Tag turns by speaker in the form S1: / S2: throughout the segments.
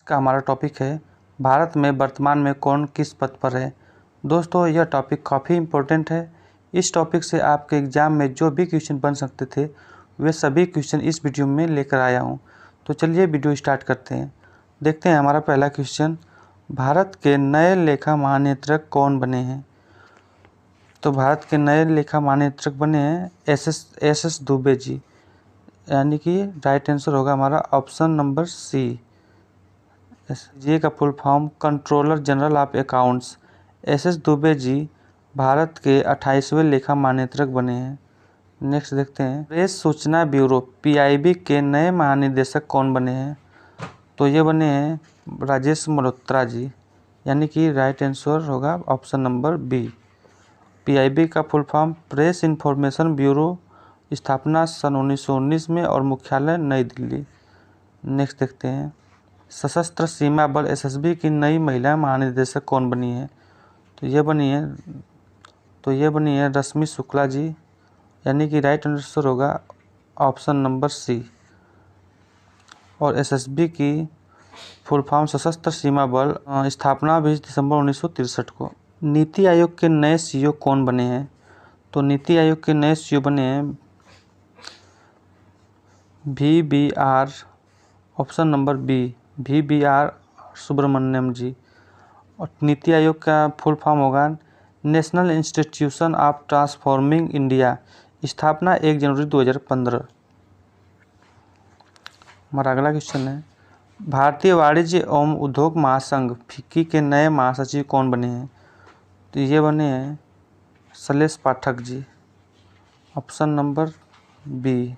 S1: का हमारा टॉपिक है भारत में वर्तमान में कौन किस पद पर है। दोस्तों यह टॉपिक काफ़ी इम्पोर्टेंट है। इस टॉपिक से आपके एग्ज़ाम में जो भी क्वेश्चन बन सकते थे वे सभी क्वेश्चन इस वीडियो में लेकर आया हूँ। तो चलिए वीडियो स्टार्ट करते हैं। देखते हैं हमारा पहला क्वेश्चन, भारत के नए लेखा महानियंत्रक कौन बने हैं। तो भारत के नए लेखा महानियंत्रक बने हैं एस एस दुबे जी, यानी कि राइट आंसर होगा हमारा ऑप्शन नंबर सी। जी का full form controller general of accounts. S Dubey ji Bharat के 28वें लेखा महानियंत्रक बने हैं। नेक्स्ट देखते हैं, प्रेस सूचना ब्यूरो पीआईबी के नए महानिदेशक कौन बने हैं। तो ये बने हैं राजेश मल्होत्रा जी, यानी कि राइट आंसर होगा ऑप्शन नंबर बी। पीआईबी का full form press information bureau, स्थापना सन 1919 में और मुख्यालय नई दिल्ली। नेक्स्ट देखते हैं, सशस्त्र सीमा बल एसएसबी की नई महिला महानिदेशक कौन बनी है। तो ये बनी है रश्मि शुक्ला जी, यानी कि राइट आंसर होगा ऑप्शन नंबर सी। और एसएसबी की फुल फॉर्म सशस्त्र सीमा बल, स्थापना 20 दिसंबर 1963 को। नीति आयोग के नए सीईओ कौन बने हैं। तो नीति आयोग के नए सीईओ बने हैं VBR, option number B, VBR Subrahmanyam ji. और नीति आयोग का फुल फॉर्म होगा national institution of transforming India, स्थापना 1 जनवरी 2015। हमारा अगला क्वेश्चन है, भारतीय वाणिज्य एवं उद्योग महासंघ फिक्की के नए महासचिव कौन बने हैं। तो ये बने हैं Shailesh Pathak ji, option number B,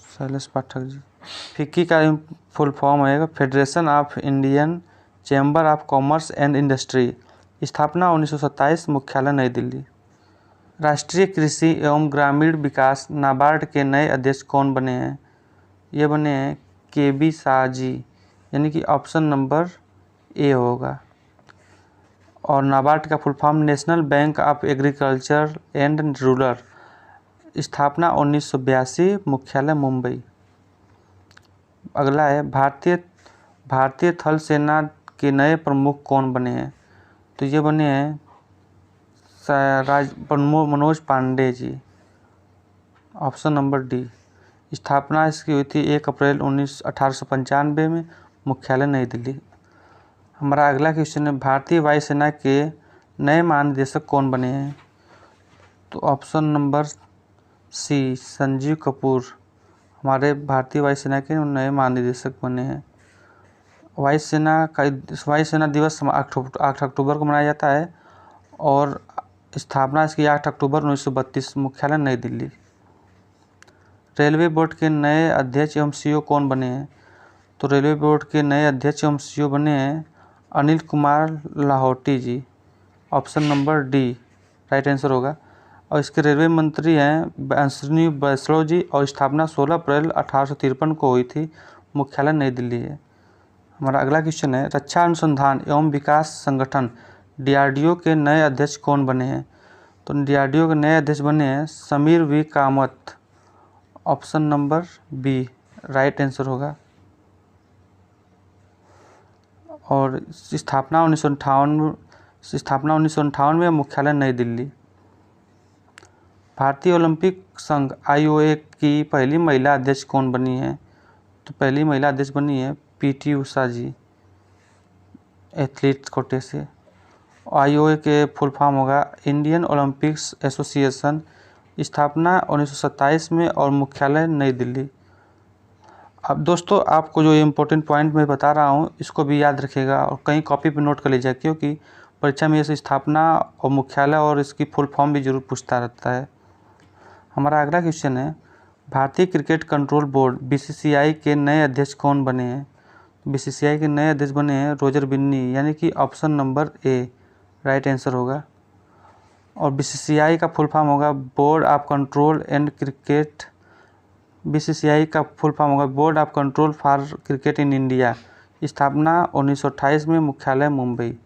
S1: Shailesh Pathak ji. FICCI का फुल फॉर्म है federation of Indian chamber of commerce and industry, स्थापना 1927, मुख्यालय नई दिल्ली। राष्ट्रीय कृषि एवं ग्रामीण विकास नाबार्ड के नए अध्यक्ष कौन बने हैं। ये बने हैं KB शाह जी, यानी कि ऑप्शन नंबर ए होगा। और नाबार्ड का full form national bank of agriculture and rural, स्थापना 1982, मुख्यालय मुंबई। अगला है, भारतीय थल सेना के नए प्रमुख कौन बने हैं। तो ये बने हैं Manoj Pandey ji, option number D. स्थापना इसकी हुई थी 1 अप्रैल 1895 में, मुख्यालय नई दिल्ली। हमारा अगला क्वेश्चन है, भारतीय वायुसेना के नए महानिदेशक कौन बने हैं। तो option number C, Sanjeev Kapoor हमारे भारतीय वायुसेना के नए महानिदेशक बने हैं। वायुसेना दिवस 8 अक्टूबर को मनाया जाता है और स्थापना इसकी 8 अक्टूबर 1932, मुख्यालय नई दिल्ली। रेलवे बोर्ड के नए अध्यक्ष एवं सीईओ कौन बने हैं। तो रेलवे बोर्ड के नए अध्यक्ष एवं सीईओ बने हैं Anil Kumar Lahoti ji, option number D right answer होगा। और इसके रेलवे मंत्री हैं अश्विनी वैष्णव जी, और स्थापना 16 अप्रैल 1853 को हुई थी, मुख्यालय नई दिल्ली है। हमारा अगला क्वेश्चन है, रक्षा अनुसंधान एवं विकास संगठन DRDO के नए अध्यक्ष कौन बने हैं। तो DRDO के नए अध्यक्ष बने हैं Sameer V Kamath, option number B right answer होगा। और स्थापना 1958 में, मुख्यालय नई दिल्ली। भारतीय ओलंपिक संघ IOA की पहली महिला अध्यक्ष कौन बनी है। तो पहली महिला अध्यक्ष बनी है PT उषा जी, एथलीट कोटे से। IOA के फुल फॉर्म होगा इंडियन ओलंपिक्स एसोसिएशन, स्थापना 1927 में और मुख्यालय नई दिल्ली। अब दोस्तों आपको जो इम्पोर्टेंट पॉइंट मैं बता रहा हूँ इसको भी याद रखिएगा और कहीं कॉपी पे नोट कर लीजिएगा, क्योंकि परीक्षा में ये स्थापना और मुख्यालय और इसकी फुल फॉर्म भी जरूर पूछता रहता है। हमारा अगला क्वेश्चन है, भारतीय क्रिकेट कंट्रोल बोर्ड BCCI के नए अध्यक्ष कौन बने हैं। BCCI के नए अध्यक्ष बने हैं रोजर बिन्नी, यानी कि option number A right answer होगा। और BCCI का फुल फॉर्म होगा board of control and cricket, BCCI का फुल फॉर्म होगा board of control for cricket in India, स्थापना 1928 में, मुख्यालय मुंबई।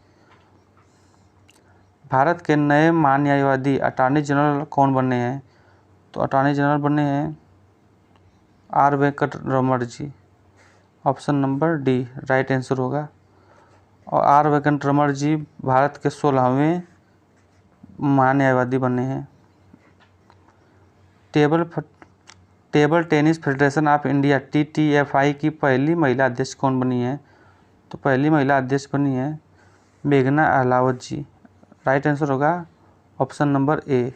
S1: भारत के नए महान्यायवादी अटॉर्नी जनरल कौन बने हैं। तो अटॉर्नी जनरल बने हैं R Venkat Raman ji, option number D right answer होगा। और आर वेंकटरमण जी भारत के 16वें महान्यायवादी बने हैं। Table tennis federation of India TTFI की पहली महिला अध्यक्ष कौन बनी है? तो पहली महिला अध्यक्ष बनी है मेघना अहलावत जी। राइट आंसर होगा ऑप्शन नंबर ए।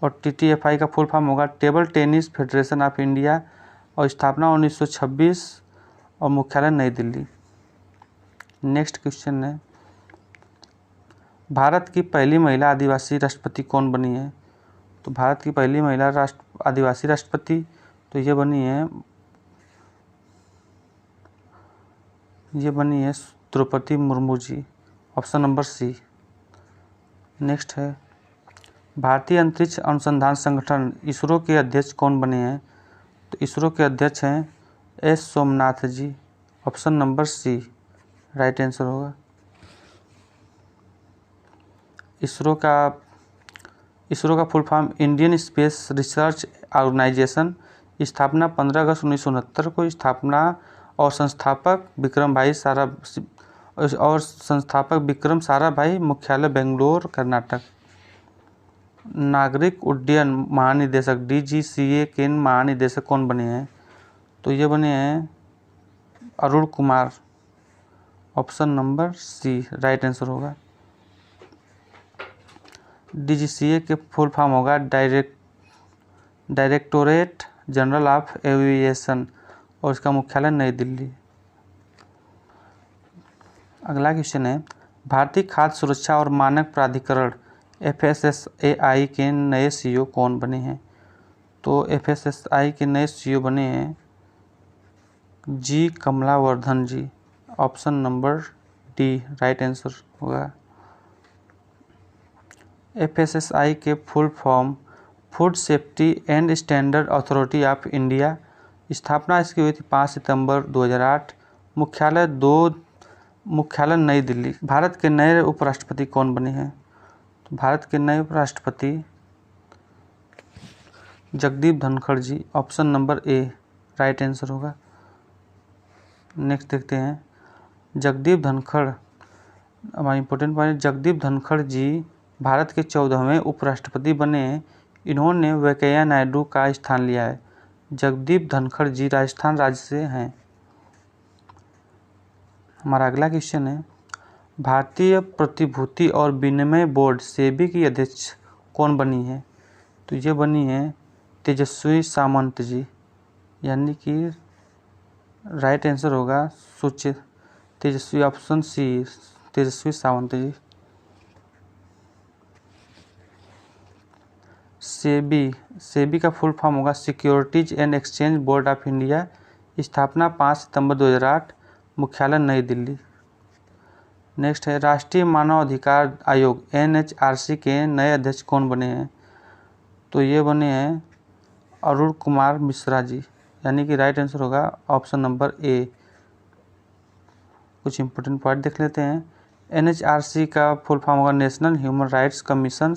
S1: और TTFI का फुल फॉर्म होगा table tennis federation of India और स्थापना 1926 और मुख्यालय नई दिल्ली। नेक्स्ट क्वेश्चन है, भारत की पहली महिला आदिवासी राष्ट्रपति कौन बनी है? तो भारत की पहली महिला आदिवासी राष्ट्रपति तो ये बनी है Draupadi Murmu ji. Option number C. Next है, भारतीय अंतरिक्ष अनुसंधान संगठन इसरो के अध्यक्ष कौन बने हैं? तो इसरो के अध्यक्ष हैं S Somnath ji. Option number C right answer होगा। इसरो का full form Indian space research organisation. स्थापना 15 अगस्त 1969 को। स्थापना और संस्थापक विक्रम साराभाई। मुख्यालय बेंगलोर कर्नाटक। नागरिक उड्डयन महानिदेशक DGCA के महानिदेशक कौन बने हैं? तो ये बने हैं Arun Kumar. Option number C right answer होगा। DGCA के फुल फॉर्म होगा डायरेक्टोरेट जनरल ऑफ एविएशन और इसका मुख्यालय नई दिल्ली। अगला क्वेश्चन है, भारतीय खाद्य सुरक्षा और मानक प्राधिकरण FSSAI के नए CEO कौन बने हैं? तो FSSAI के नए CEO बने हैं G Kamalavardhan ji. Option number D right answer होगा। FSSAI के full form food safety and standard authority of India. स्थापना इसकी हुई थी 5 सितंबर 2008। मुख्यालय नई दिल्ली। भारत के नए उपराष्ट्रपति कौन बने हैं? तो भारत के नए उपराष्ट्रपति Jagdeep Dhankhar ji. Option number A right answer होगा। नेक्स्ट देखते हैं, जगदीप धनखड़ हमारी इंपॉर्टेंट पॉइंट। जगदीप धनखड़ जी भारत के 14वें उपराष्ट्रपति बने। इन्होंने वेंकैया नायडू का स्थान लिया है। जगदीप धनखड़ जी राजस्थान राज्य से हैं। हमारा अगला क्वेश्चन है, भारतीय प्रतिभूति और विनिमय बोर्ड सेबी की अध्यक्ष कौन बनी है? तो ये बनी है तेजस्वी सामंत जी। यानी कि राइट आंसर होगा तेजस्वी। ऑप्शन सी तेजस्वी सावंत जी। सेबी का फुल फॉर्म होगा securities and exchange board of India. स्थापना 5 सितंबर 2008। मुख्यालय नई दिल्ली। नेक्स्ट है, राष्ट्रीय मानव अधिकार आयोग NHRC के नए अध्यक्ष कौन बने हैं? तो ये बने हैं अरुण कुमार मिश्रा जी। यानी कि राइट आंसर होगा ऑप्शन नंबर ए। कुछ इंपॉर्टेंट पॉइंट देख लेते हैं। NHRC का फुल फॉर्म होगा नेशनल ह्यूमन राइट्स कमीशन।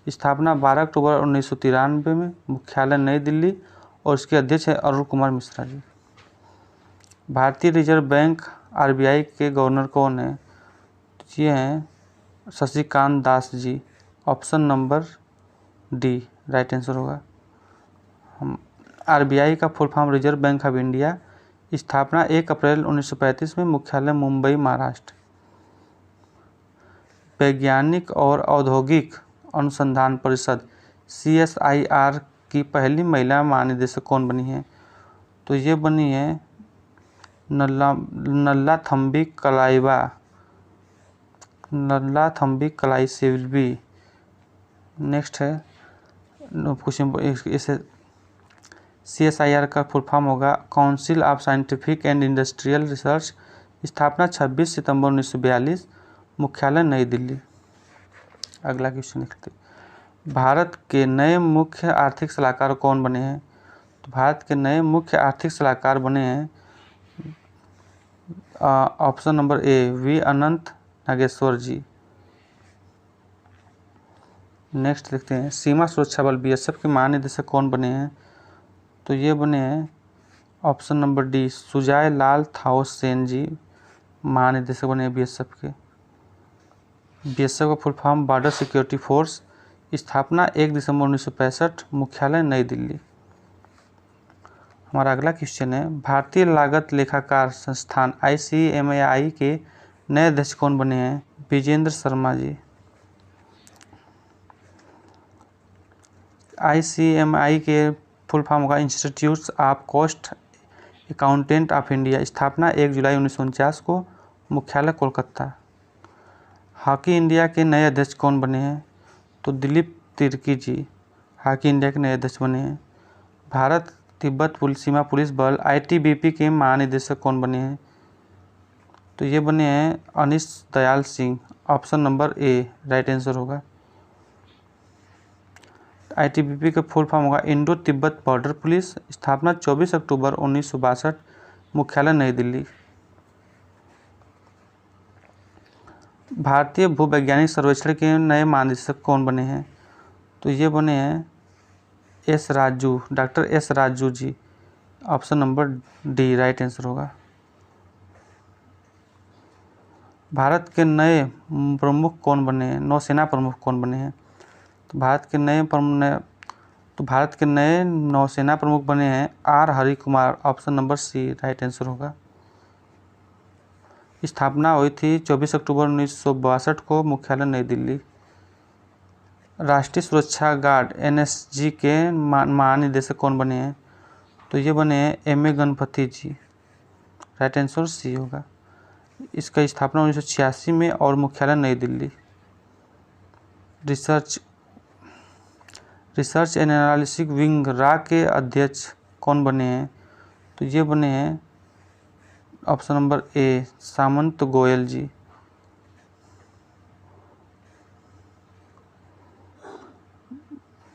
S1: स्थापना 12 अक्टूबर 1993 में। मुख्यालय नई दिल्ली और इसके अध्यक्ष है अरुण कुमार मिश्रा जी। भारतीय रिजर्व बैंक RBI के गवर्नर कौन है? तो ये हैं Shashikant Das ji. Option number D right answer होगा। RBI का full form reserve bank of India. स्थापना 1 अप्रैल 1935 में। मुख्यालय मुंबई महाराष्ट्र। वैज्ञानिक और औद्योगिक अनुसंधान परिषद CSIR की पहली महिला महानिदेशक कौन बनी है? तो ये बनी है नल्लाथम्बी कलाईसेल्वी। नेक्स्ट है कुछ इसे CSIR का फुल फॉर्म होगा council of scientific and industrial research. स्थापना 26 सितंबर 1942। मुख्यालय नई दिल्ली। अगला क्वेश्चन देखते हैं, भारत के नए मुख्य आर्थिक सलाहकार कौन बने हैं? तो भारत के नए मुख्य आर्थिक सलाहकार बने हैं option number A V Anant Nageswar ji. Next देखते हैं, सीमा सुरक्षा बल BSF के महानिदेशक कौन बने हैं? तो ये बने हैं ऑप्शन नंबर डी सुजाय लाल थाओ सेन जी महानिदेशक बने बीएसएफ के। बीएसएफ का full form border security force. स्थापना 1 दिसंबर 1965। मुख्यालय नई दिल्ली। हमारा अगला क्वेश्चन है, भारतीय लागत लेखाकार संस्थान ICMAI के नए अध्यक्ष कौन बने हैं? विजेंद्र शर्मा जी। ICMAI के फुल फॉर्म होगा institute of cost accountant of India. स्थापना 1 जुलाई 1949 को। मुख्यालय कोलकाता। हॉकी इंडिया के नए अध्यक्ष कौन बने हैं? तो दिलीप तिर्की जी हॉकी इंडिया के नए अध्यक्ष बने हैं। भारत तिब्बत सीमा पुलिस बल ITBP के महानिदेशक कौन बने हैं? तो ये बने हैं Anish Dayal Singh. Option number A right answer होगा। ITBP का फुल फॉर्म होगा इंडो तिब्बत बॉर्डर पुलिस। स्थापना 24 अक्टूबर 1962। मुख्यालय नई दिल्ली। भारतीय भूवैज्ञानिक सर्वेक्षण के नए महानिदेशक कौन बने हैं? तो ये बने हैं doctor S Raju ji. Option number D right answer होगा। भारत के नए प्रमुख कौन बने हैं? नौसेना प्रमुख कौन बने हैं? तो भारत के नए नौसेना प्रमुख बने हैं R Hari Kumar. Option number C right answer होगा। स्थापना हुई थी 24 अक्टूबर 1962 को। मुख्यालय नई दिल्ली। राष्ट्रीय सुरक्षा गार्ड NSG के महानिदेशक कौन बने हैं? तो ये बने हैं MA गणपति जी। राइट आंसर सी होगा। इसका स्थापना 1986 में और मुख्यालय नई Delhi. Research and analysis wing RA के अध्यक्ष कौन बने हैं? तो ये बने हैं ऑप्शन नंबर ए सामंत गोयल जी।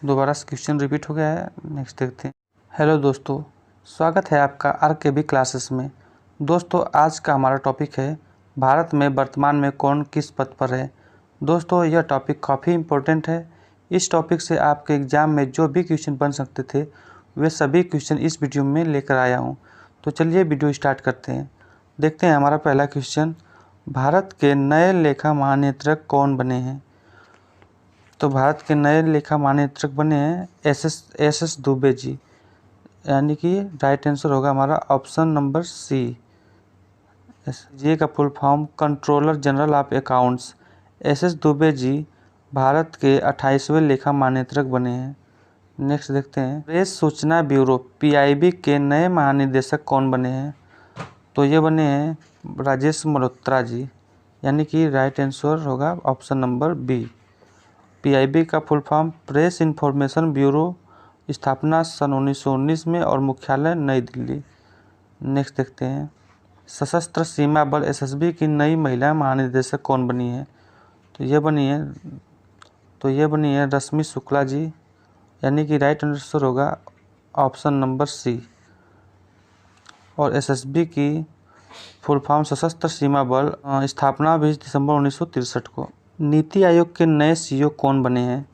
S1: दोबारा क्वेश्चन रिपीट हो गया है, नेक्स्ट देखते हैं। हेलो दोस्तों, स्वागत है आपका RKB क्लासेस में। दोस्तों आज का हमारा टॉपिक है भारत में वर्तमान में कौन किस पद पर है। दोस्तों यह टॉपिक काफ़ी इम्पोर्टेंट है। इस टॉपिक से आपके एग्ज़ाम में जो भी क्वेश्चन बन सकते थे वे सभी क्वेश्चन इस वीडियो में लेकर आया हूँ। तो चलिए वीडियो स्टार्ट करते हैं। देखते हैं हमारा पहला क्वेश्चन, भारत के नए लेखा महानियंत्रक कौन बने हैं? तो भारत के नए लेखा महानियंत्रक बने हैं एस दुबे जी। यानी कि राइट आंसर होगा हमारा ऑप्शन नंबर सी। ये का full form controller general of accounts. S Dubey ji Bharat के 28वें लेखा महानियंत्रक बने हैं। नेक्स्ट देखते हैं, प्रेस सूचना ब्यूरो PIB के नए महानिदेशक कौन बने हैं? तो ये बने हैं राजेश मल्होत्रा जी। यानी कि राइट आंसर होगा ऑप्शन नंबर बी। PIB का full form press information bureau. स्थापना सन 1919 में और मुख्यालय नई दिल्ली। नेक्स्ट देखते हैं, सशस्त्र सीमा बल SSB की नई महिला महानिदेशक कौन बनी है? तो ये बनी है रश्मि शुक्ला जी। यानी कि राइट आंसर होगा ऑप्शन नंबर सी। और SSB की फुल फॉर्म सशस्त्र सीमा बल। स्थापना 20 दिसंबर 1963 को। नीति आयोग के नए CEO कौन बने हैं?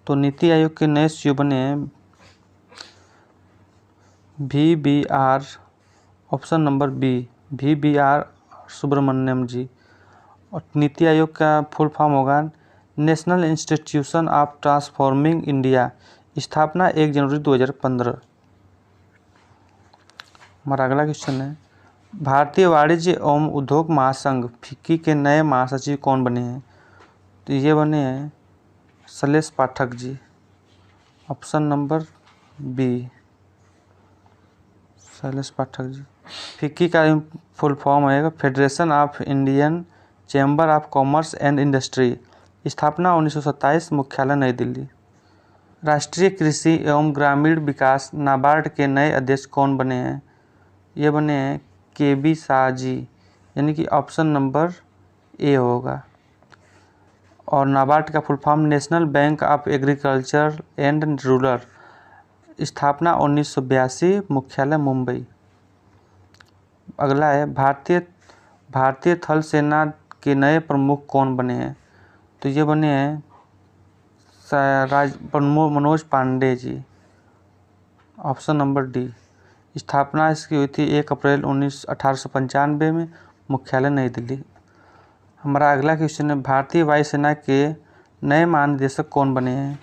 S1: तो नीति आयोग के नए CEO बने हैं VBR। Option number B VBR Subrahmanyam ji. और नीति आयोग का फुल फॉर्म होगा national institution of transforming India. स्थापना 1 जनवरी 2015। हमारा अगला क्वेश्चन है, भारतीय वाणिज्य एवं उद्योग महासंघ FICCI के नए महासचिव कौन बने हैं? तो ये बने हैं Shailesh Pathak ji. Option number B Shailesh Pathak ji. FICCI का फुल फॉर्म आएगा federation of Indian chamber of commerce and industry. स्थापना 1927। मुख्यालय नई दिल्ली। राष्ट्रीय कृषि एवं ग्रामीण विकास नाबार्ड के नए अध्यक्ष कौन बने हैं? ये बने हैं KB शाह जी। यानी कि ऑप्शन नंबर ए होगा। और नाबार्ड का full form national bank of agriculture and rural. स्थापना 1982। मुख्यालय मुंबई। अगला है, भारतीय थल सेना के नए प्रमुख कौन बने हैं? तो ये बने हैं Manoj Pandey ji. Option number D. स्थापना इसकी हुई थी 1 अप्रैल 1895 में, मुख्यालय नई दिल्ली। हमारा अगला क्वेश्चन है, भारतीय वायुसेना के नए महानिदेशक कौन बने हैं?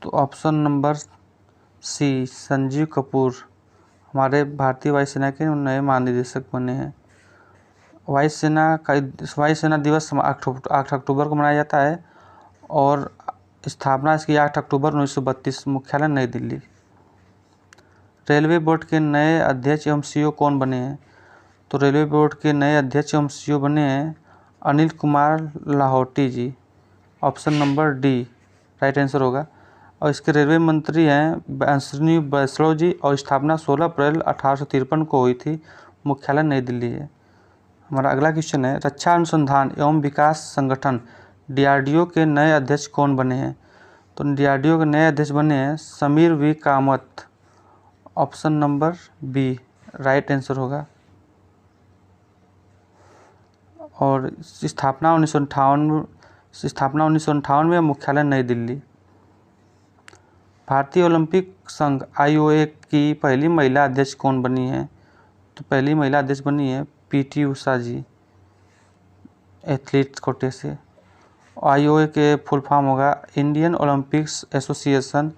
S1: तो option number C, Sanjeev Kapoor हमारे भारतीय वायुसेना के नए महानिदेशक बने हैं। वायुसेना दिवस 8 अक्टूबर को मनाया जाता है और स्थापना इसकी 8 अक्टूबर 1932, मुख्यालय नई दिल्ली। रेलवे बोर्ड के नए अध्यक्ष एवं सीईओ कौन बने हैं? तो रेलवे बोर्ड के नए अध्यक्ष एवं सीईओ बने हैं Anil Kumar Lahoti ji. Option number D right answer होगा। और इसके रेलवे मंत्री हैं अश्विनी वैष्णव जी और स्थापना 16 अप्रैल 1853 को हुई थी, मुख्यालय नई दिल्ली है। हमारा अगला क्वेश्चन है, रक्षा अनुसंधान एवं विकास संगठन डीआरडीओ के नए अध्यक्ष कौन बने हैं? तो डीआरडीओ के नए अध्यक्ष बने हैं Sameer V Kamath. Option number B right answer होगा। और स्थापना 1958 में, मुख्यालय नई दिल्ली। भारतीय ओलंपिक संघ आईओए की पहली महिला अध्यक्ष कौन बनी है? तो पहली महिला अध्यक्ष बनी है पीटी उषा जी, एथलीट कोटे से। आईओए के फुल फॉर्म होगा इंडियन ओलंपिक्स एसोसिएशन,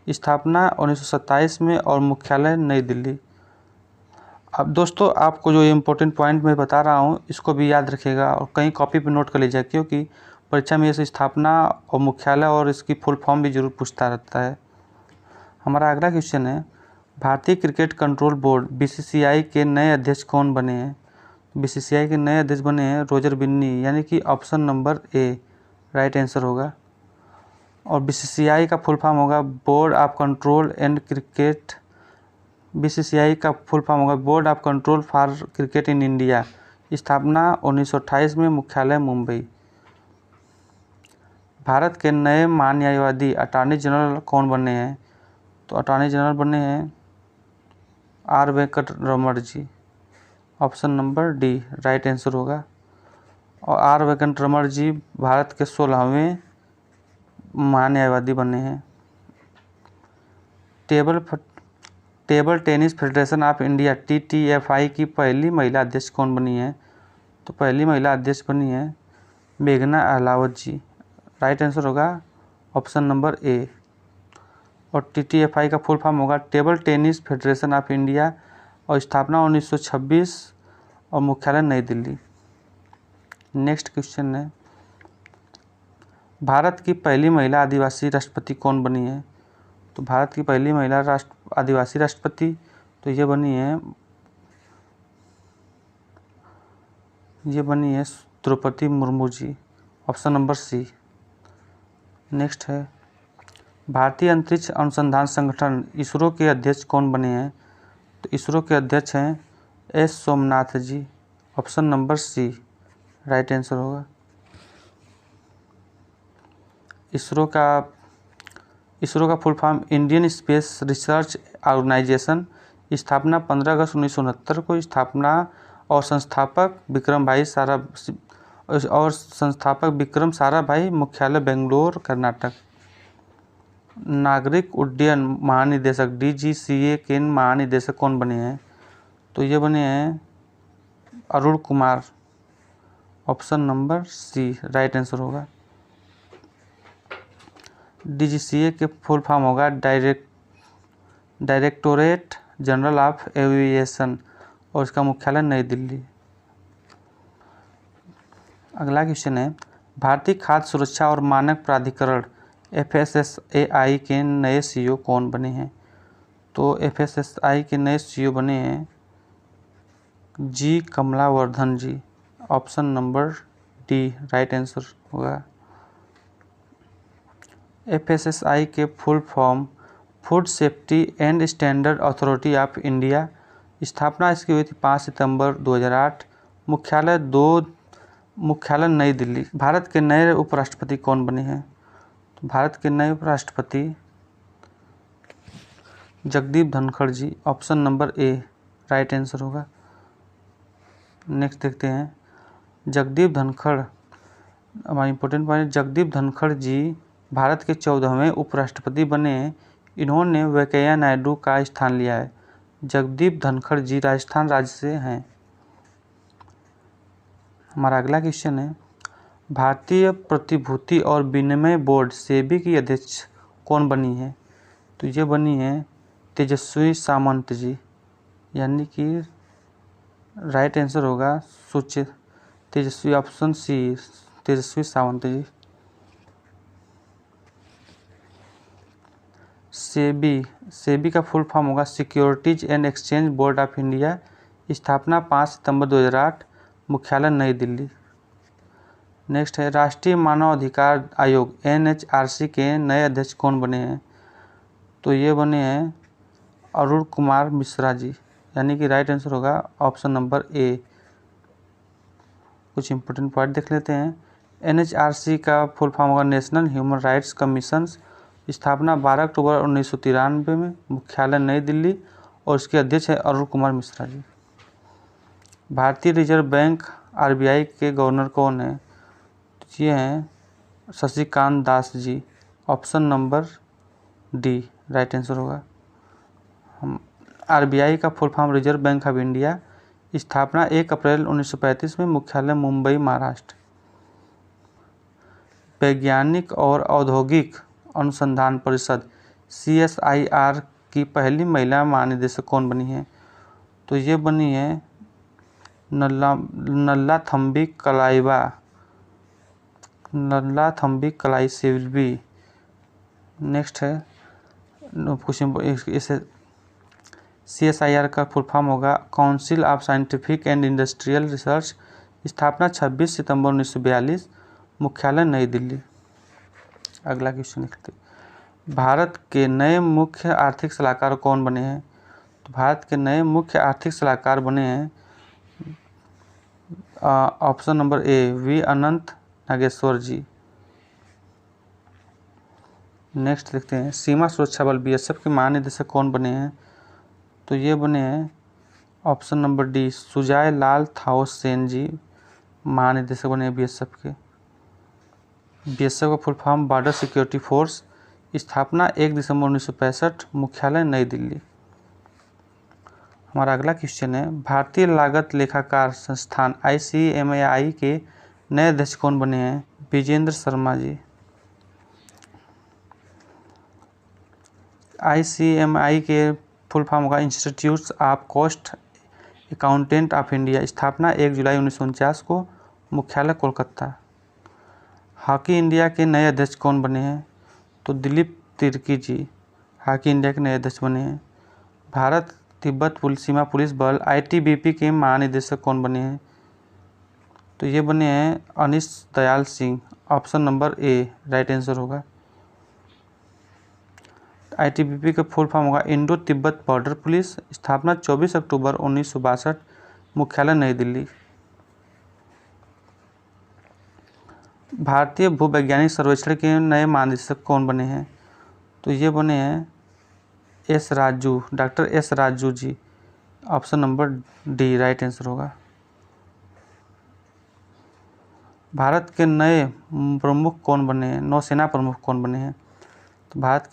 S1: स्थापना 1927 में और मुख्यालय नई दिल्ली। अब दोस्तों आपको जो इम्पोर्टेंट पॉइंट मैं बता रहा हूँ इसको भी याद रखिएगा और कहीं कॉपी पे नोट कर लीजिए, क्योंकि परीक्षा में इस स्थापना और मुख्यालय और इसकी फुल फॉर्म भी जरूर पूछता रहता है। हमारा अगला क्वेश्चन है, भारतीय क्रिकेट कंट्रोल बोर्ड बीसीसीआई के नए अध्यक्ष कौन बने हैं? बीसीसीआई के नए अध्यक्ष बने हैं रोजर बिन्नी, यानी कि option number A right answer होगा। और बीसीसीआई का फुल फॉर्म होगा board of control and cricket. BCCI का फुल फॉर्म होगा board of control for cricket in India, स्थापना 1928 में, मुख्यालय मुंबई। भारत के नए महान्यायवादी अटॉर्नी जनरल कौन बने हैं? तो अटॉर्नी जनरल बने हैं R Venkataraman ji. Option number D right answer होगा। और आर वेंकटरमण जी भारत के 16वें महान्यायवादी बने हैं। Table tennis federation of India TTFI की पहली महिला अध्यक्ष कौन बनी है? तो पहली महिला अध्यक्ष बनी है मेघना अहलावत जी, राइट आंसर होगा ऑप्शन नंबर ए। और टीटीएफआई का फुल फॉर्म होगा table tennis federation of India और स्थापना 1926 और मुख्यालय नई दिल्ली। नेक्स्ट क्वेश्चन है, भारत की पहली महिला आदिवासी राष्ट्रपति कौन बनी है? तो भारत की पहली महिला आदिवासी राष्ट्रपति तो ये बनी है Draupadi Murmu ji. Option number C. Next है, भारतीय अंतरिक्ष अनुसंधान संगठन इसरो के अध्यक्ष कौन बने हैं? तो इसरो के अध्यक्ष हैं S Somnath ji. Option number C right answer होगा। इसरो का full form Indian space research organisation, स्थापना 15 अगस्त 1969 को, स्थापना और संस्थापक विक्रम साराभाई, मुख्यालय बेंगलोर कर्नाटक। नागरिक उड्डयन महानिदेशक डीजीसीए के महानिदेशक कौन बने हैं? तो ये बने हैं Arun Kumar. Option number C right answer होगा। डीजीसीए के फुल फॉर्म होगा डायरेक्टोरेट जनरल ऑफ एविएशन और इसका मुख्यालय नई दिल्ली। अगला क्वेश्चन है, भारतीय खाद्य सुरक्षा और मानक प्राधिकरण एफएसएसएआई के नए सीईओ कौन बने हैं? तो एफएसएसएआई के नए सीईओ बने हैं G Kamalavardhan ji. Option number D right answer होगा। एफएसएसएआई के full form food safety and standard authority of India, स्थापना इसकी हुई थी 5 सितंबर 2008, मुख्यालय नई दिल्ली। भारत के नए उपराष्ट्रपति कौन बने हैं? तो भारत के नए उपराष्ट्रपति Jagdeep Dhankhar ji. Option number A right answer होगा। नेक्स्ट देखते हैं, जगदीप धनखड़, हमारा इंपॉर्टेंट पॉइंट, जगदीप धनखड़ जी भारत के 14वें उपराष्ट्रपति बने। इन्होंने वेंकैया नायडू का स्थान लिया है। जगदीप धनखड़ जी राजस्थान राज्य से हैं। हमारा अगला क्वेश्चन है, भारतीय प्रतिभूति और विनिमय बोर्ड सेबी की अध्यक्ष कौन बनी है? तो ये बनी है तेजस्वी सामंत जी, यानी कि राइट आंसर होगा सुचित तेजस्वी, ऑप्शन सी तेजस्वी सावंत जी। सेबी का फुल फॉर्म होगा securities and exchange board of India, स्थापना 5 सितंबर 2008, मुख्यालय नई दिल्ली। नेक्स्ट है, राष्ट्रीय मानव अधिकार आयोग NHRC के नए अध्यक्ष कौन बने हैं? तो ये बने हैं अरुण कुमार मिश्रा जी, यानी कि राइट आंसर होगा ऑप्शन नंबर ए। कुछ इंपॉर्टेंट पॉइंट देख लेते हैं। NHRC का फुल फॉर्म होगा नेशनल ह्यूमन राइट्स कमीशन, स्थापना 12 अक्टूबर 1993 में, मुख्यालय नई दिल्ली, और इसके अध्यक्ष है अरुण कुमार मिश्रा जी। भारतीय रिजर्व बैंक RBI के गवर्नर कौन है? तो ये हैं Shashikant Das ji, option number D right answer होगा। RBI का full form reserve bank of India, स्थापना 1 अप्रैल 1935 में, मुख्यालय मुंबई महाराष्ट्र। वैज्ञानिक और औद्योगिक अनुसंधान परिषद CSIR की पहली महिला महानिदेशक कौन बनी है? तो ये बनी है नल्लाथम्बी कलाईसेल्वी। नेक्स्ट है कुछ इसे CSIR का फुल फॉर्म होगा council of scientific and industrial research, स्थापना 26 सितंबर 1942, मुख्यालय नई दिल्ली। अगला क्वेश्चन देखते हैं, भारत के नए मुख्य आर्थिक सलाहकार कौन बने हैं? तो भारत के नए मुख्य आर्थिक सलाहकार बने हैं option number A V Anant Nageswar ji. Next देखते हैं, सीमा सुरक्षा बल BSF के महानिदेशक कौन बने हैं? तो ये बने हैं ऑप्शन नंबर डी सुजाय लाल थाओसेन जी, महानिदेशक बने हैं BSF के। BSF का full form border security force, स्थापना 1 दिसंबर 1965, मुख्यालय नई दिल्ली। हमारा अगला क्वेश्चन है, भारतीय लागत लेखाकार संस्थान ICMAI के नए अध्यक्ष कौन बने हैं? विजेंद्र शर्मा जी। ICMAI के फुल फॉर्म होगा institute of cost accountant of India, स्थापना 1 जुलाई 1949 को, मुख्यालय कोलकाता। हॉकी इंडिया के नए अध्यक्ष कौन बने हैं? तो दिलीप तिर्की जी हॉकी इंडिया के नए अध्यक्ष बने हैं। भारत तिब्बत सीमा पुलिस बल ITBP के महानिदेशक कौन बने हैं? तो ये बने हैं Anish Dayal Singh, option number A right answer होगा। ITBP का फुल फॉर्म होगा इंडो तिब्बत बॉर्डर पुलिस, स्थापना 24 अक्टूबर 1962, मुख्यालय नई दिल्ली। भारतीय भूवैज्ञानिक सर्वेक्षण के नए महानिदेशक कौन बने हैं? तो ये बने हैं doctor S Raju ji, option number D right answer होगा। भारत के नए प्रमुख कौन बने हैं? नौसेना प्रमुख कौन बने हैं? तो भारत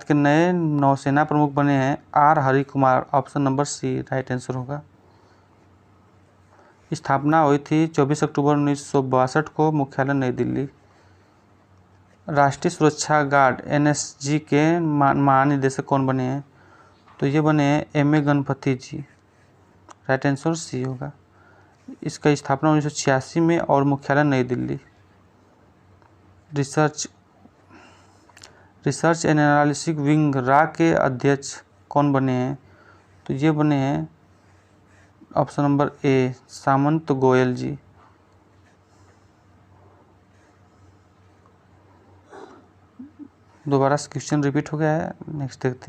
S1: के नए नौसेना प्रमुख बने हैं R Hari Kumar, option number C right answer होगा। स्थापना हुई थी 24 अक्टूबर 1962 को, मुख्यालय नई दिल्ली। राष्ट्रीय सुरक्षा गार्ड NSG के महानिदेशक कौन बने हैं? तो ये बने हैं M.A. गणपति जी, राइट आंसर सी होगा। इसका स्थापना 1986 में और मुख्यालय नई Delhi. Research and analysis wing RA के अध्यक्ष कौन बने हैं? तो ये बने हैं ऑप्शन नंबर ए सामंत गोयल जी। दोबारा क्वेश्चन रिपीट हो गया है, नेक्स्ट देखते हैं।